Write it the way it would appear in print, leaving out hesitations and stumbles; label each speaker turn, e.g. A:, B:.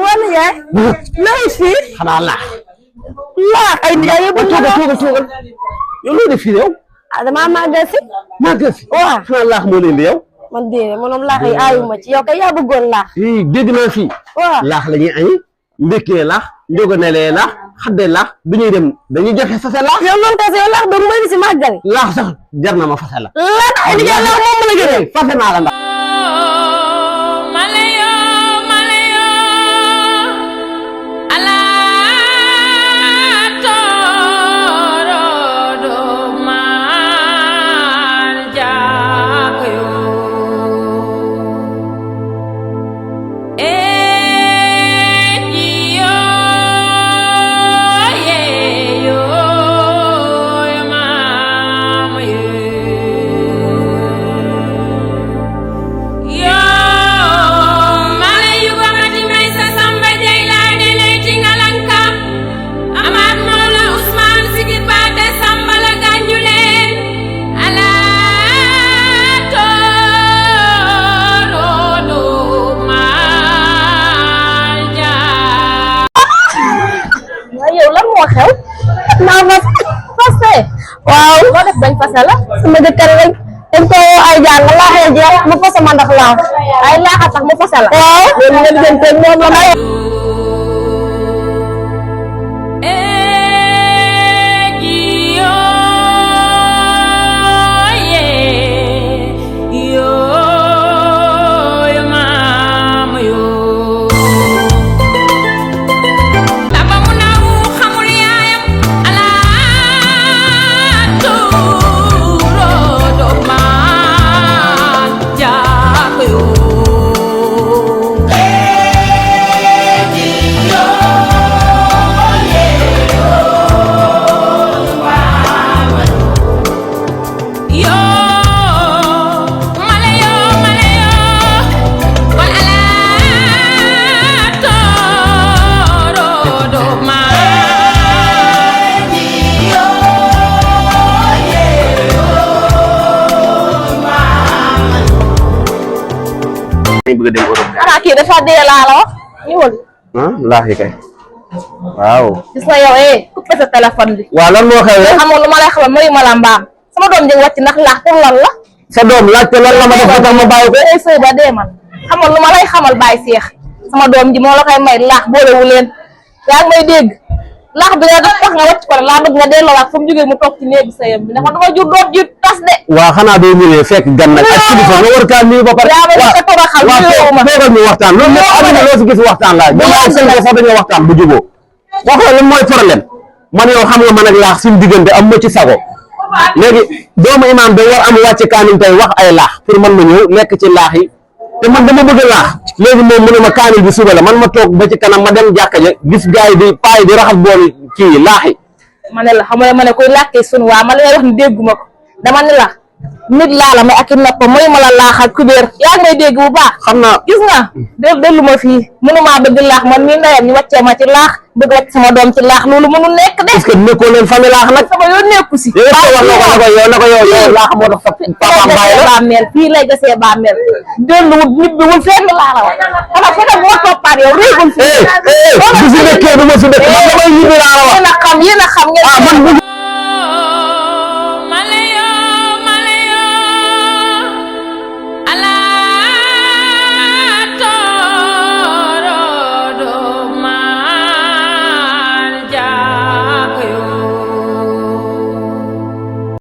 A: wala yaay lay fi
B: xanaa laax
A: ay yaay bu
B: toogal yow loo def fii yow
A: dama màggal si
B: waaw xanaa laax moo leen di yow
A: man déedéet moom laax yi aayuma ci yow kay yaa bëggoon laax
B: dégg naa fii
A: waaw
B: laax la ñuy añi ndékkee laax njogonelee laax xaddee laax bi ñuy dem dañuy joxe fase laax
A: yow loolu kese yow laax doomu may si màggal
B: laax sax jar na ma fase la
A: lan ay liggéey laax moom ma la gënal
B: fase naa la ndax
A: waaw loo def bañ fase la sama jëkkër rek dañ ko ay jàng laaxee jeex mu fase ma ndax laax ay laaxa tax mu fase la waaw loolu nga diggante moom la may
B: bëgg dem Europe
A: xanaa kii dafa dee laa la wax ñëwal
B: laax yi kay waaw
A: gis nga yow coupé sa téléphone bi
B: waaw lan moo xew
A: xamoon lu ma lay xamal mayu ma la mbaam sama doom ji wàcc ndax laax pour lan la
B: sa doom laajte lan la ma def tax ma bàyyi ko
A: ay sëy ba dee man xamoon lu ma lay xamal bàyyi seex sama doom ji moo la koy may laax boolewu leen yaa ngi may dégg laax bi nga def tax nga wàcc ko laa bëgg nga delloowaat fu mu jógee mu toog ci néegu sëyam bi ndax man dama jur doom ji tas de
B: waaw xanaa doo ñëwee fekk gan nag ak kilifa nga war kaa nuyu ba pare
A: yaa ma ko toog a xam
B: toogal ñu waxtaan loolu lépp am na loo si gis waxtaan laa jama ak seen ko sax dañoo waxtaan bu juboo waxoo lan mooy problème man yow xam nga man ak laax suñu diggante am ma ci sago léegi doomu imaam da war am wàcce kaamil tey wax ay laax pour man ma ñëw lekk ci laax yi te man dama bëgg laax léegi moom mu ne ma kaamil bi suba la man ma toog ba ci kanam ma dem jàkka ja gis gaay yi di paay di raxas bool kii laax yi
A: ma ne la xam nga ma ne koy làkkee sunu waa ma lay wax ni dégguma ko dama ne la nit laa la may ak i noppam mooy ma la laaxal kubéer yaa ngi may dégg bu baax
B: xam naa
A: gis nga dellu ma fii mënumaa bëgg laax man mii ndeyam ñu wàccee ma ci laax bëgg wàcc sama doom ci laax loolu mënul nekk de
B: est-ce que nekkoo leen famille laax nag
A: sama yoon nekku si
B: yow na ko yow laax moo tax sa papa bàyyi la
A: bàmmeel fii lay gasee bàmmeel delluwul nit bi wul fenn laa la wax xanaa fekk moo toppaat yow réegul fii
B: bu si nekkee du ma si dëkk man damay ñibbi laa la wax
A: yéen a xam ngeen